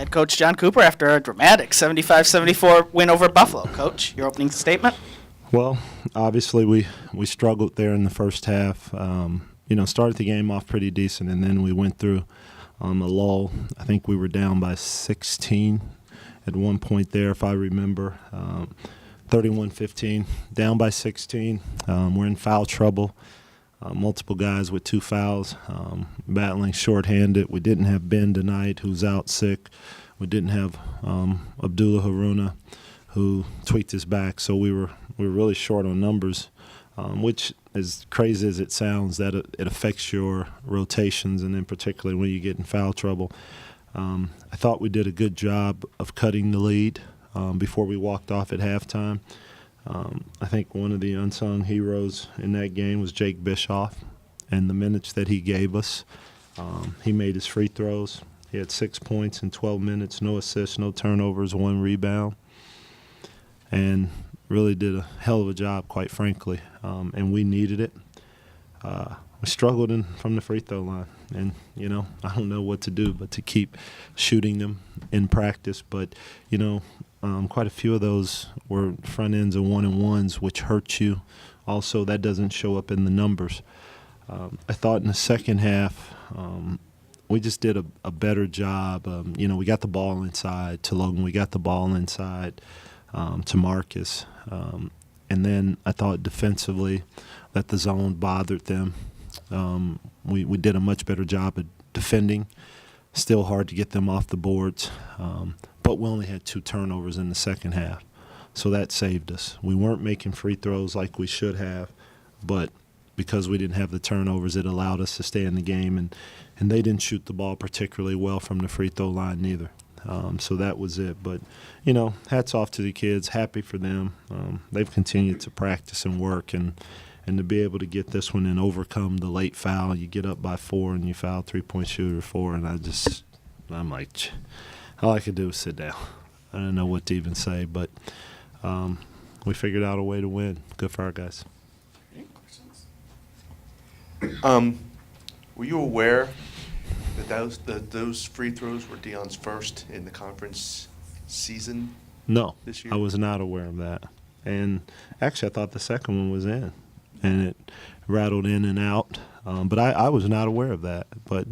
Head coach John Cooper after a dramatic 75-74 win over Buffalo. Coach, your opening statement? Well, obviously we struggled there in the first half. Started the game off pretty decent, and then we went through a lull. I think we were down by 16 at one point there, if I remember. 31-15, down by 16. We're in foul trouble. Multiple guys with 2 fouls, battling shorthanded. We didn't have Ben tonight, who's out sick. We didn't have Abdullah Haruna, who tweaked his back. So we were really short on numbers, which, as crazy as it sounds, that it affects your rotations, and in particular when you get in foul trouble. I thought we did a good job of cutting the lead before we walked off at halftime. I think one of the unsung heroes in that game was Jake Bischoff, and the minutes that he gave us. He made his free throws. He had 6 points in 12 minutes, no assists, no turnovers, 1 rebound, and really did a hell of a job, quite frankly, and we needed it. We struggled from the free throw line, and, I don't know what to do but to keep shooting them in practice, but, quite a few of those were front ends and 1-and-1s, which hurt you. Also, that doesn't show up in the numbers. I thought in the second half we just did a better job. We got the ball inside to Logan. We got the ball inside to Marcus. And then I thought defensively that the zone bothered them. We did a much better job at defending. Still hard to get them off the boards. But we only had 2 turnovers in the second half, so that saved us. We weren't making free throws like we should have, but because we didn't have the turnovers, it allowed us to stay in the game, and they didn't shoot the ball particularly well from the free throw line neither. So that was it. But, hats off to the kids. Happy for them. They've continued to practice and work, and to be able to get this one and overcome the late foul. You get up by 4 and you foul 3-point shooter 4, and I'm like, all I could do was sit down. I don't know what to even say, but we figured out a way to win. Good for our guys. Any questions? Were you aware that those free throws were Deion's first in the conference season? No, this year? I was not aware of that. And actually, I thought the second one was in, and it rattled in and out. But I was not aware of that. But,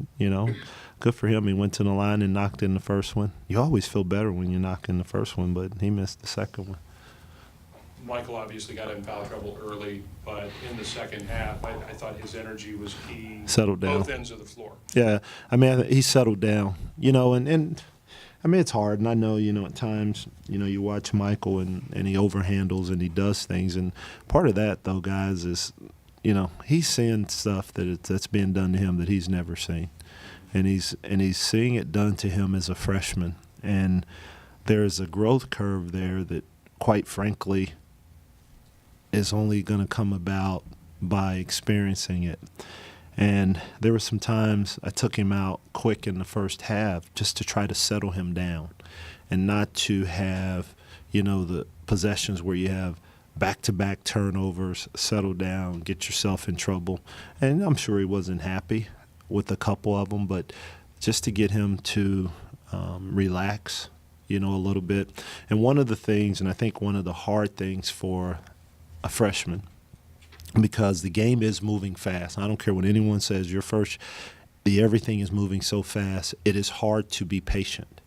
good for him. He went to the line and knocked in the first one. You always feel better when you knock in the first one, but he missed the second one. Michael obviously got in foul trouble early, but in the second half, I thought his energy was key. Settled down. Both ends of the floor. Yeah, he settled down. And it's hard, and I know, at times, you watch Michael and he overhandles and he does things, and part of that, though, guys, is, he's seeing stuff that's being done to him that he's never seen. And he's seeing it done to him as a freshman. And there's a growth curve there that, quite frankly, is only going to come about by experiencing it. And there were some times I took him out quick in the first half just to try to settle him down and not to have, the possessions where you have back-to-back turnovers, settle down, get yourself in trouble. And I'm sure he wasn't happy with a couple of them, but just to get him to relax, a little bit. And one of the things, and I think one of the hard things for a freshman, because the game is moving fast. I don't care what anyone says. Everything is moving so fast. It is hard to be patient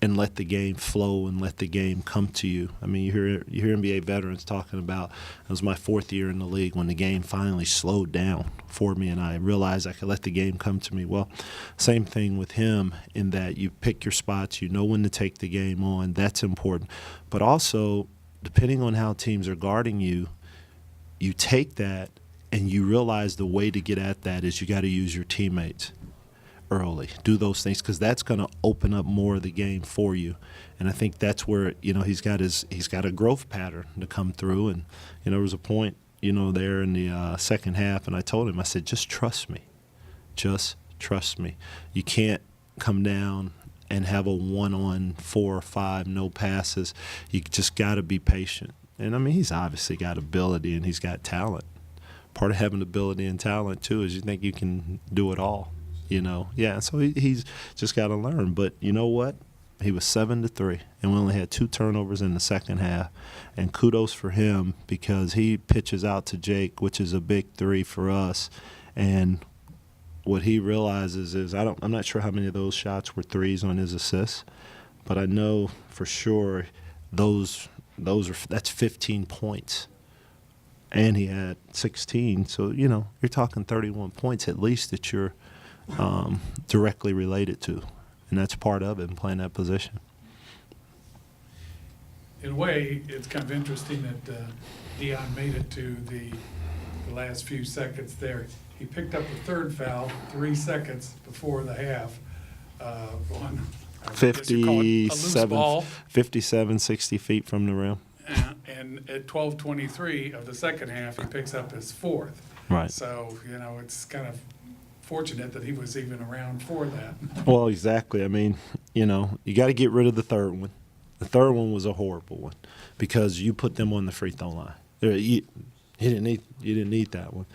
and let the game flow and let the game come to you. I mean, you hear NBA veterans talking about, it was my 4th year in the league when the game finally slowed down for me and I realized I could let the game come to me. Well, same thing with him in that you pick your spots, you know when to take the game on. That's important. But also, depending on how teams are guarding you, you take that and you realize the way to get at that is you got to use your teammates early. Do those things because that's going to open up more of the game for you. And I think that's where, he's got a growth pattern to come through. And, there was a point, there in the second half, and I told him, I said, just trust me. Just trust me. You can't come down and have a 1-on 4 or 5 no passes. You just got to be patient. And, he's obviously got ability and he's got talent. Part of having ability and talent, too, is you think you can do it all, Yeah, so he's just got to learn. But you know what? He was 7-3, and we only had 2 turnovers in the second half. And kudos for him because he pitches out to Jake, which is a big 3 for us. And what he realizes is I'm not sure how many of those shots were threes on his assists, but I know for sure that's 15 points. And he had 16, so you're talking 31 points at least that you're directly related to, and that's part of it in playing that position. In a way, it's kind of interesting that Dion made it to the last few seconds there. He picked up the third foul 3 seconds before the half on I guess you call it a loose ball. 57, 60 feet from the rim. And at 12:23 of the second half, he picks up his fourth. Right. So, it's kind of fortunate that he was even around for that. Well, exactly. I mean, you got to get rid of the third one. The third one was a horrible one because you put them on the free throw line. You didn't need that one.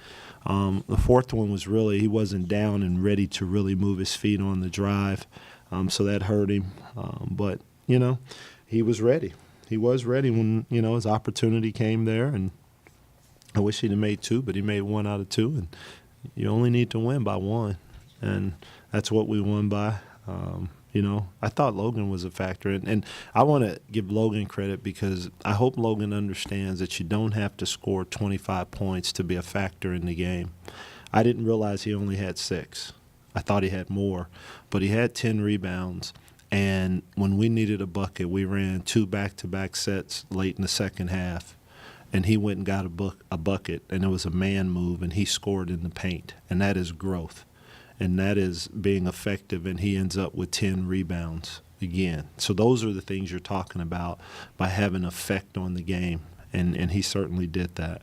The fourth one was really he wasn't down and ready to really move his feet on the drive, so that hurt him. But he was ready. He was ready when his opportunity came there, and I wish he'd have made 2, but he made 1 out of 2, and you only need to win by 1, and that's what we won by. I thought Logan was a factor, and I want to give Logan credit because I hope Logan understands that you don't have to score 25 points to be a factor in the game. I didn't realize he only had 6. I thought he had more, but he had 10 rebounds, and when we needed a bucket, we ran 2 back-to-back sets late in the second half, and he went and got a bucket, and it was a man move, and he scored in the paint, and that is growth. And that is being effective, and he ends up with 10 rebounds again. So those are the things you're talking about by having effect on the game, and he certainly did that.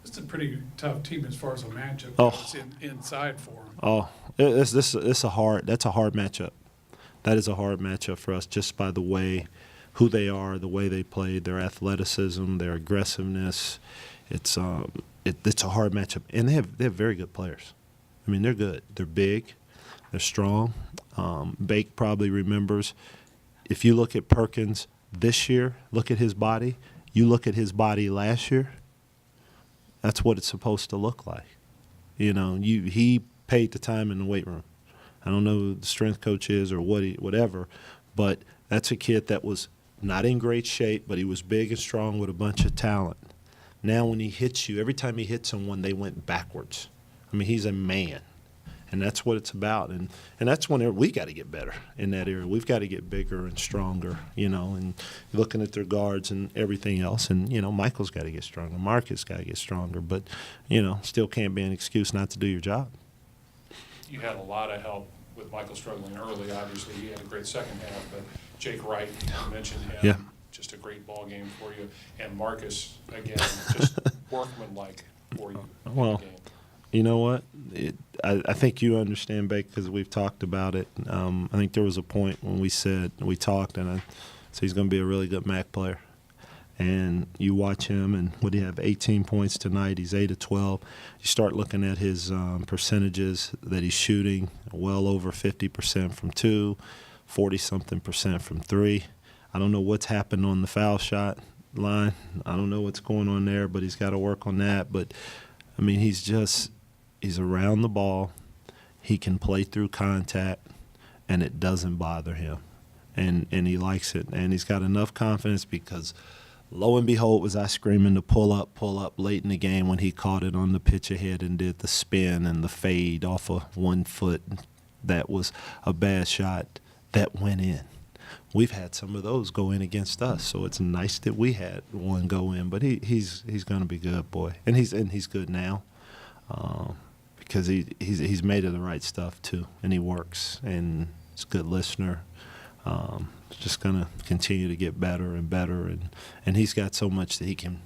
It's a pretty tough team as far as a matchup Oh. goes inside for him. Oh, that's a hard matchup. That is a hard matchup for us just by the way who they are, the way they play, their athleticism, their aggressiveness. It's a hard matchup, and they have very good players. I mean, they're good. They're big. They're strong. Bake probably remembers. If you look at Perkins this year, look at his body. You look at his body last year, that's what it's supposed to look like. He paid the time in the weight room. I don't know who the strength coach is or whatever, but that's a kid that was not in great shape, but he was big and strong with a bunch of talent. Now when he hits you, every time he hit someone, they went backwards. I mean, he's a man, and that's what it's about. And that's when we got to get better in that area. We've got to get bigger and stronger, and looking at their guards and everything else. And, Michael's got to get stronger. Marcus got to get stronger. But, still can't be an excuse not to do your job. You had a lot of help with Michael struggling early. Obviously, he had a great second half, but Jake Wright, you mentioned him. Yeah. Just a great ball game for you. And Marcus, again, just workmanlike for you in Well, the game. You know what? I think you understand, Bake, because we've talked about it. I think there was a point when we talked, and I said he's going to be a really good MAC player. And you watch him, and what do you have? 18 points tonight. He's 8 of 12. You start looking at his percentages that he's shooting, well over 50% from 2, 40-something% from 3. I don't know what's happened on the foul shot line. I don't know what's going on there, but he's got to work on that. But, I mean, he's around the ball. He can play through contact, and it doesn't bother him. And he likes it. And he's got enough confidence because, lo and behold, was I screaming to pull up late in the game when he caught it on the pitch ahead and did the spin and the fade off of 1 foot. That was a bad shot that went in. We've had some of those go in against us, so it's nice that we had one go in. But he's going to be good, boy, and he's good now because he's made of the right stuff too, and he works, and he's a good listener. Just going to continue to get better and better, and he's got so much that he can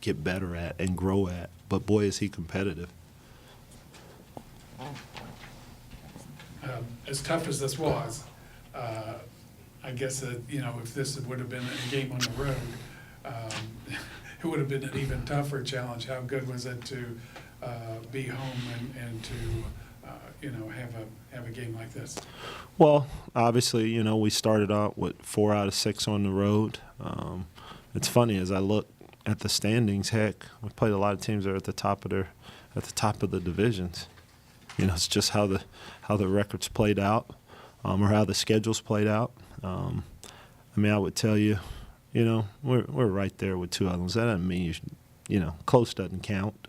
get better at and grow at. But boy, is he competitive. As tough as this was, I guess that, if this would have been a game on the road, it would have been an even tougher challenge. How good was it to be home and to have a game like this? Well, obviously, you know, we started out with 4 out of 6 on the road. It's funny as I look at the standings. Heck, we played a lot of teams that are at the top of the divisions. You know, it's just how the records played out, or how the schedules played out. I mean, I would tell you, you know, we're right there with 2 others. That doesn't mean you know, close doesn't count.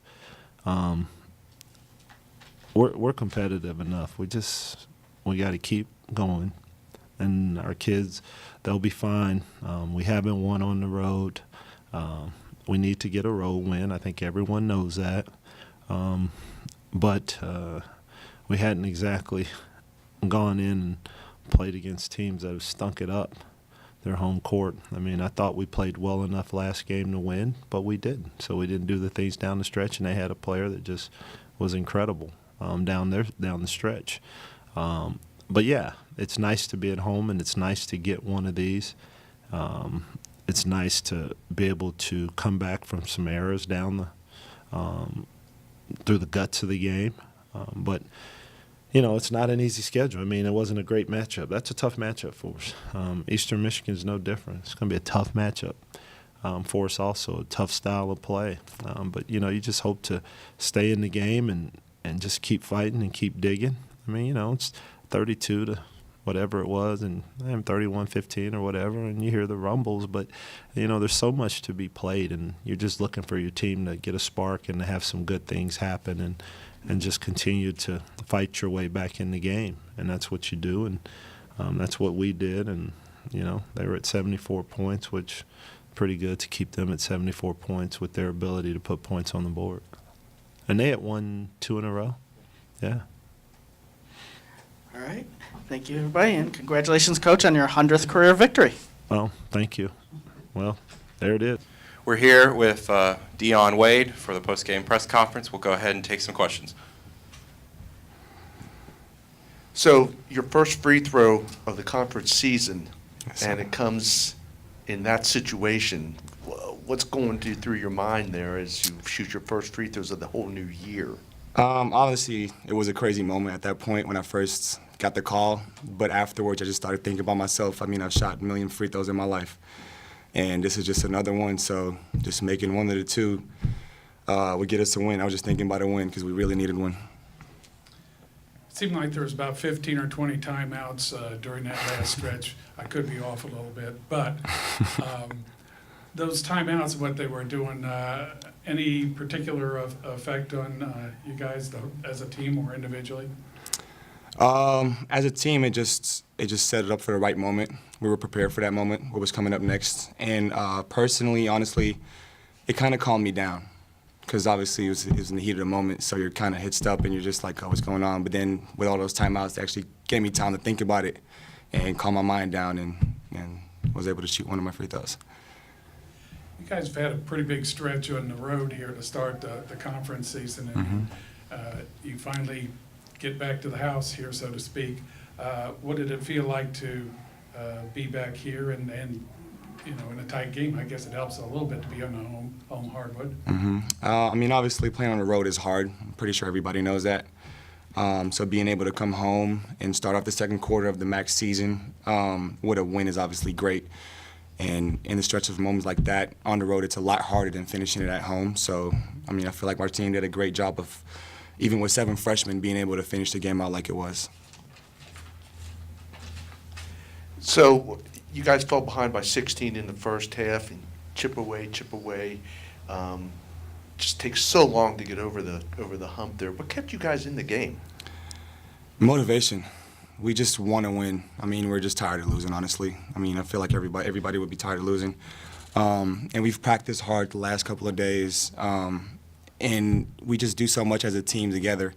We're competitive enough. We got to keep going, and our kids, they'll be fine. We haven't won on the road. We need to get a road win. I think everyone knows that. But we hadn't exactly gone in and played against teams that have stunk it up, their home court. I mean, I thought we played well enough last game to win, but we didn't. So we didn't do the things down the stretch, and they had a player that just was incredible down the stretch. But yeah, it's nice to be at home, and it's nice to get one of these. It's nice to be able to come back from some errors down through the guts of the game. But you know, it's not an easy schedule. I mean, it wasn't a great matchup. That's a tough matchup for us. Eastern Michigan is no different. It's going to be a tough matchup for us also, a tough style of play. But, you know, you just hope to stay in the game and just keep fighting and keep digging. I mean, you know, it's 32 to whatever it was, and I'm 31-15 or whatever, and you hear the rumbles. But, you know, there's so much to be played, and you're just looking for your team to get a spark and to have some good things happen and just continue to fight your way back in the game. And that's what you do, and that's what we did. And, you know, they were at 74 points, which pretty good to keep them at 74 points with their ability to put points on the board. And they had won 2 in a row. Yeah. All right. Thank you, everybody, and congratulations, Coach, on your 100th career victory. Well, thank you. Well, there it is. We're here with Dion Wade for the post-game press conference. We'll go ahead and take some questions. So your first free throw of the conference season, Yes, and sir. it comes in that situation. What's going through your mind there as you shoot your first free throws of the whole new year? Obviously, it was a crazy moment at that point when I first got the call. But afterwards, I just started thinking about myself. I mean, I've shot a million free throws in my life, and this is just another one. So just making one of the two would get us a win. I was just thinking about a win because we really needed one. It seemed like there was about 15 or 20 timeouts during that last stretch. I could be off a little bit, but those timeouts, what they were doing, any particular effect on you guys as a team or individually? As a team, it just set it up for the right moment. We were prepared for that moment, what was coming up next. And personally, honestly, it kind of calmed me down because obviously it was in the heat of the moment, so you're kind of hitched up and you're just like, oh, what's going on? But then with all those timeouts, it actually gave me time to think about it and calm my mind down and was able to shoot one of my free throws. You guys have had a pretty big stretch on the road here to start the conference season, and you finally get back to the house here, so to speak. What did it feel like to be back here and you know, in a tight game? I guess it helps a little bit to be on the home hardwood. I mean, obviously playing on the road is hard. I'm pretty sure everybody knows that. So being able to come home and start off the second quarter of the MAC season with a win is obviously great. And in the stretch of moments like that, on the road, it's a lot harder than finishing it at home. So, I mean, I feel like our team did a great job of, even with 7 freshmen, being able to finish the game out like it was. So you guys fell behind by 16 in the first half, and chip away. Just takes so long to get over the hump there. What kept you guys in the game? Motivation. We just want to win. I mean, we're just tired of losing, honestly. I mean, I feel like everybody would be tired of losing. And we've practiced hard the last couple of days. And we just do so much as a team together.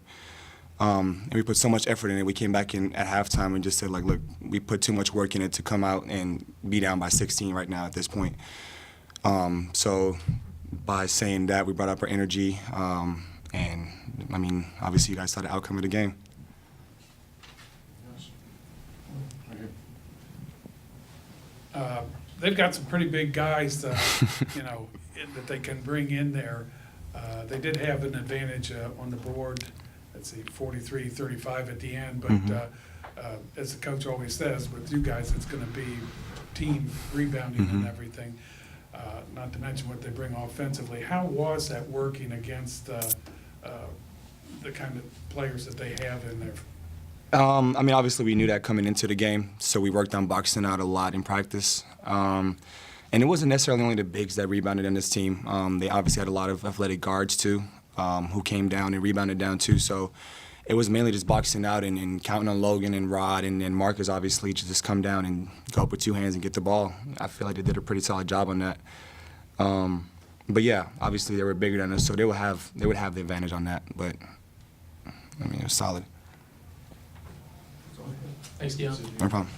And we put so much effort in it. We came back in at halftime and just said, like, look, we put too much work in it to come out and be down by 16 right now at this point. So by saying that, we brought up our energy. And, I mean, obviously you guys saw the outcome of the game. They've got some pretty big guys, you know, that they can bring in there. They did have an advantage on the board let's see, 43-35 at the end. But as the coach always says, with you guys, it's going to be team rebounding and everything. Not to mention what they bring offensively. How was that working against the kind of players that they have in there? I mean, obviously we knew that coming into the game, so we worked on boxing out a lot in practice. And it wasn't necessarily only the bigs that rebounded in this team. They obviously had a lot of athletic guards too, who came down and rebounded down too. So it was mainly just boxing out and counting on Logan and Rod and Marcus, obviously, to just come down and go up with two hands and get the ball. I feel like they did a pretty solid job on that. But yeah, obviously they were bigger than us, so they would have the advantage on that. But I mean, it was solid. Thanks, Deion. No problem.